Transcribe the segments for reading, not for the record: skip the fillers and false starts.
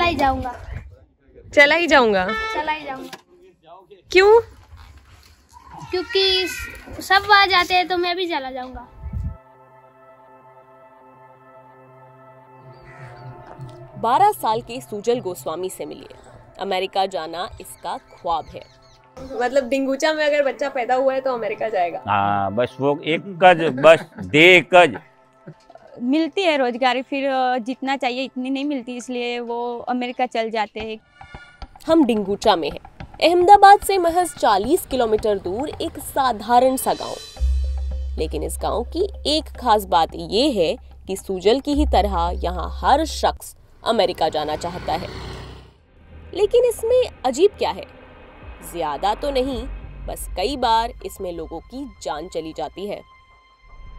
ही जाऊंगा। चला ही जाऊंगा? चला ही जाऊंगा। क्यों? क्योंकि सब वहाँ जाते हैं तो मैं भी चला जाऊंगा। 12 साल के सुजल गोस्वामी से मिलिए। अमेरिका जाना इसका ख्वाब है। मतलब डिंगूचा में अगर बच्चा पैदा हुआ है तो अमेरिका जाएगा। हाँ, बस वो एक गज, बस दे गज मिलती है रोजगारी, फिर जितना चाहिए इतनी नहीं मिलती, इसलिए वो अमेरिका चल जाते हैं। हम डिंगूचा में हैं, अहमदाबाद से महज 40 किलोमीटर दूर एक साधारण सा गांव। लेकिन इस गांव की एक खास बात ये है कि सुजल की ही तरह यहाँ हर शख्स अमेरिका जाना चाहता है। लेकिन इसमें अजीब क्या है? ज्यादा तो नहीं, बस कई बार इसमें लोगों की जान चली जाती है।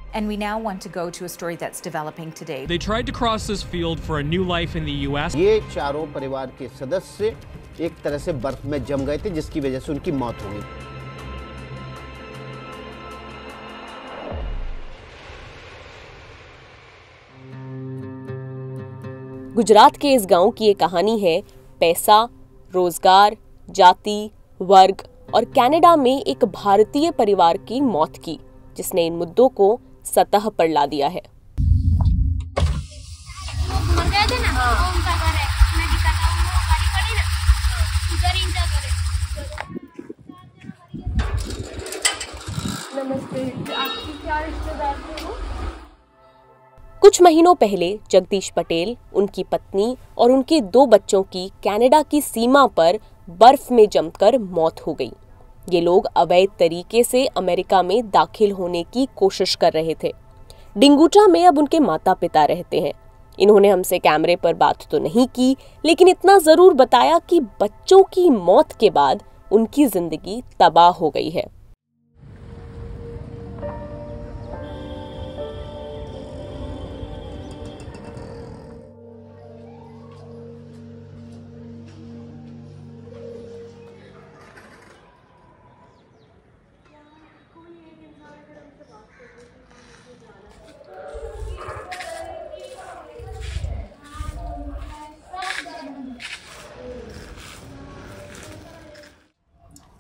And we now want to go to a story that's developing today. They tried to cross this field for a new life in the US. ये चारों परिवार के सदस्य एक तरह से बर्फ में जम गए थे, जिसकी वजह से उनकी मौत हो गई। गुजरात के इस गांव की ये कहानी है पैसा, रोजगार, जाति, वर्ग और कनाडा में एक भारतीय परिवार की मौत की, जिसने इन मुद्दों को सतह पर ला दिया है। नमस्ते, आपकी क्या रिश्तेदार थे वो? कुछ महीनों पहले जगदीश पटेल, उनकी पत्नी और उनके 2 बच्चों की कनाडा की सीमा पर बर्फ में जमकर मौत हो गई। ये लोग अवैध तरीके से अमेरिका में दाखिल होने की कोशिश कर रहे थे। डिंगूचा में अब उनके माता पिता रहते हैं। इन्होंने हमसे कैमरे पर बात तो नहीं की, लेकिन इतना जरूर बताया कि बच्चों की मौत के बाद उनकी जिंदगी तबाह हो गई है।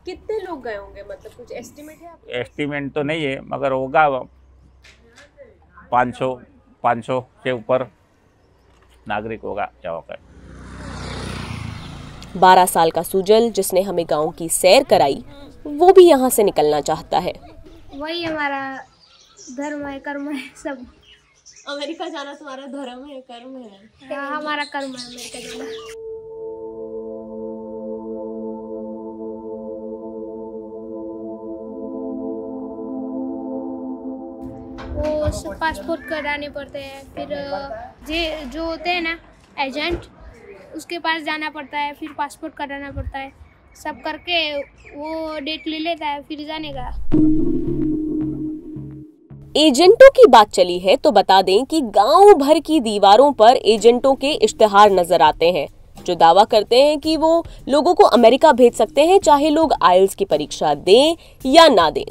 कितने लोग गए होंगे, मतलब कुछ एस्टिमेट है आपका? एस्टिमेट तो नहीं है, मगर होगा 500 के ऊपर नागरिक होगा जाकर। 12 साल का सुजल, जिसने हमें गांव की सैर कराई, वो भी यहाँ से निकलना चाहता है। वही हमारा धर्म है, कर्म है सब। अमेरिका जाना तुम्हारा धर्म है, कर्म है? हाँ, हमारा कर्म है अमेरिका जाना। वो पासपोर्ट कराने पड़ते हैं, फिर जो होते हैं ना एजेंट, उसके पास जाना पड़ता है, फिर पासपोर्ट कराना पड़ता है, सब करके वो डेट ले लेता है, फिर जाने का। एजेंटों की बात चली है तो बता दें कि गांव भर की दीवारों पर एजेंटों के इश्तिहार नजर आते हैं, जो दावा करते हैं कि वो लोगों को अमेरिका भेज सकते हैं, चाहे लोग आइल्स की परीक्षा दें या ना दें।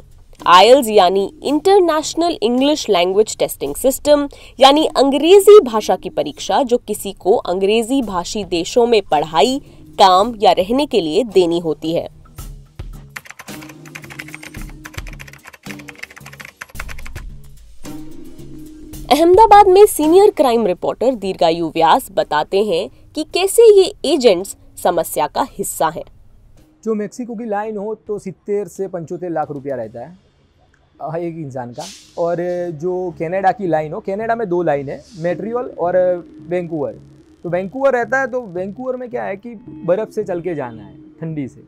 आइल्स यानी international English language testing system, यानी अंग्रेजी भाषा की परीक्षा जो किसी को अंग्रेजी भाषी देशों में पढ़ाई, काम या रहने के लिए देनी होती है। अहमदाबाद में सीनियर क्राइम रिपोर्टर दीर्घायु व्यास बताते हैं कि कैसे ये एजेंट्स समस्या का हिस्सा हैं। जो मेक्सिको की लाइन हो तो 70 से 75 लाख रुपया रहता है एक इंसान का, और जो कनाडा की लाइन हो, कनाडा में 2 लाइन है, मॉन्ट्रियल और वैंकूवर। तो वैंकूवर रहता है, तो वैंकूवर में क्या है कि बर्फ़ से चल के जाना है ठंडी से,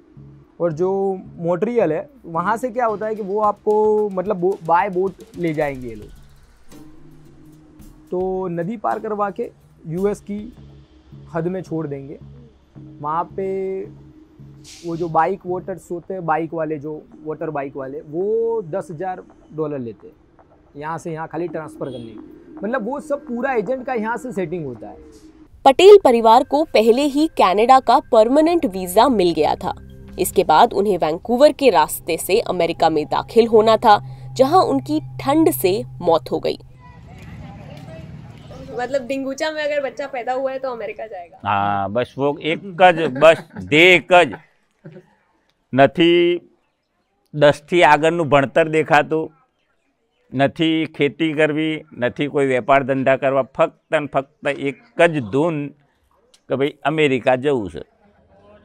और जो मॉन्ट्रियल है वहाँ से क्या होता है कि वो आपको मतलब बाय बोट ले जाएंगे ये लोग, तो नदी पार करवा के यूएस की हद में छोड़ देंगे। वहाँ पे वो जो बाइक वोटर्स होते हैं, बाइक वाले जो वोटर बाइक वाले, वो $10,000 लेते हैं यहाँ से यहाँ खाली ट्रांसफ़र करने की। मतलब वो सब पूरा एजेंट का यहाँ से सेटिंग होता है। पटेल परिवार को पहले ही कनाडा का परमानेंट वीजा मिल गया था। इसके बाद उन्हें वैंकूवर के रास्ते से अमेरिका में दाखिल होना था, जहां उनकी ठंड से मौत हो गई। मतलब डिंगूचा में अगर बच्चा पैदा हुआ है तो अमेरिका जाएगा। हाँ बस वो एक बस देख નથી 10થી આગળનું ભણતર દેખાતું, નથી ખેતી કરવી, નથી કોઈ વેપાર ધંધા કરવા, ફક્ત ને ફક્ત એક જ ધૂન કે ભાઈ અમેરિકા જવું છે।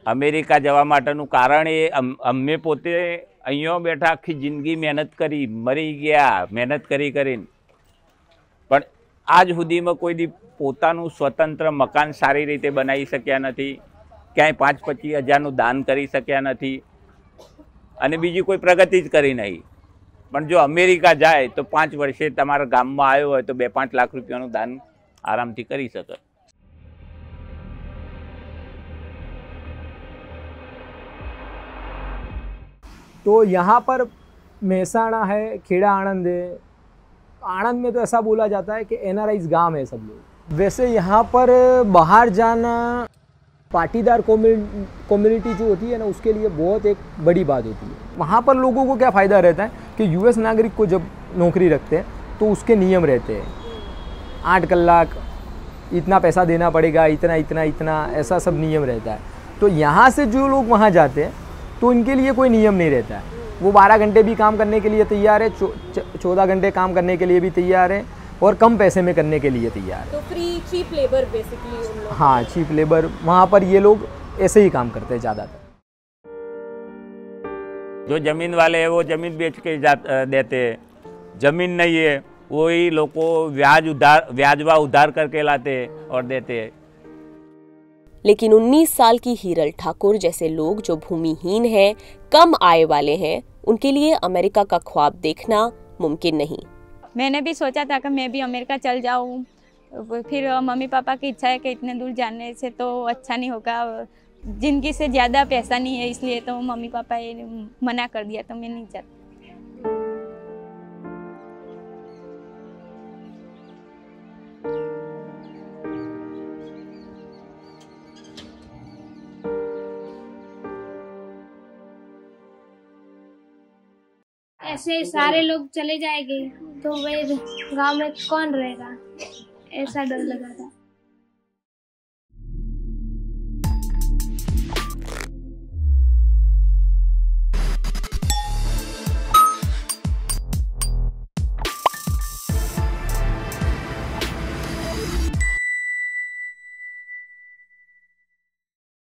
અમેરિકા જવા માટેનું કારણ એ અમે પોતે અહીંયા બેઠા આખી જિંદગી મહેનત કરી, મરી ગયા મહેનત કરીને, પણ આજ સુધીમાં કોઈ દી પોતાનું સ્વતંત્ર મકાન સારી રીતે બનાવી શક્યા નથી, ક્યાંય 5-25 હજારનું દાન કરી શક્યા નથી અને બીજી કોઈ પ્રગતિ જ કરી નહીં। પણ જો અમેરિકા જાય તો 5 વર્ષે તમારા ગામમાં આવ્યો હોય તો 2-5 લાખ રૂપિયાનું દાન આરામથી કરી શકે। तो यहाँ पर मेहसाणा है, खेड़ा आनंद है। आनंद में तो ऐसा बोला जाता है कि एनआरआईज गांव है सब लोग। वैसे यहाँ पर बाहर जाना पाटीदार कम्युनिटी जो होती है ना, उसके लिए बहुत एक बड़ी बात होती है। वहाँ पर लोगों को क्या फ़ायदा रहता है कि यूएस नागरिक को जब नौकरी रखते हैं तो उसके नियम रहते हैं, 8 कलाक इतना पैसा देना पड़ेगा, इतना इतना इतना, ऐसा सब नियम रहता है। तो यहाँ से जो लोग वहाँ जाते हैं तो उनके लिए कोई नियम नहीं रहता है। वो 12 घंटे भी काम करने के लिए तैयार है, 14 घंटे काम करने के लिए भी तैयार है और कम पैसे में करने के लिए तैयार है। तो फ्री चीप लेबर बेसिकली। हाँ, चीप लेबर। वहाँ पर ये लोग ऐसे ही काम करते हैं ज़्यादातर। जो जमीन वाले हैं वो जमीन बेच के देते हैं, जमीन नहीं है वही लोग को व्याजवा उधार करके लाते और देते हैं। लेकिन 19 साल की हीरल ठाकुर जैसे लोग जो भूमिहीन हैं, कम आय वाले हैं, उनके लिए अमेरिका का ख्वाब देखना मुमकिन नहीं। मैंने भी सोचा था कि मैं भी अमेरिका चल जाऊँ, फिर मम्मी पापा की इच्छा है कि इतने दूर जाने से तो अच्छा नहीं होगा, जिंदगी से ज़्यादा पैसा नहीं है, इसलिए तो मम्मी पापा ये मना कर दिया, तो मैं नहीं चाहती। ऐसे सारे लोग चले जाएंगे तो फिर गांव में कौन रहेगा, ऐसा डर लगा था।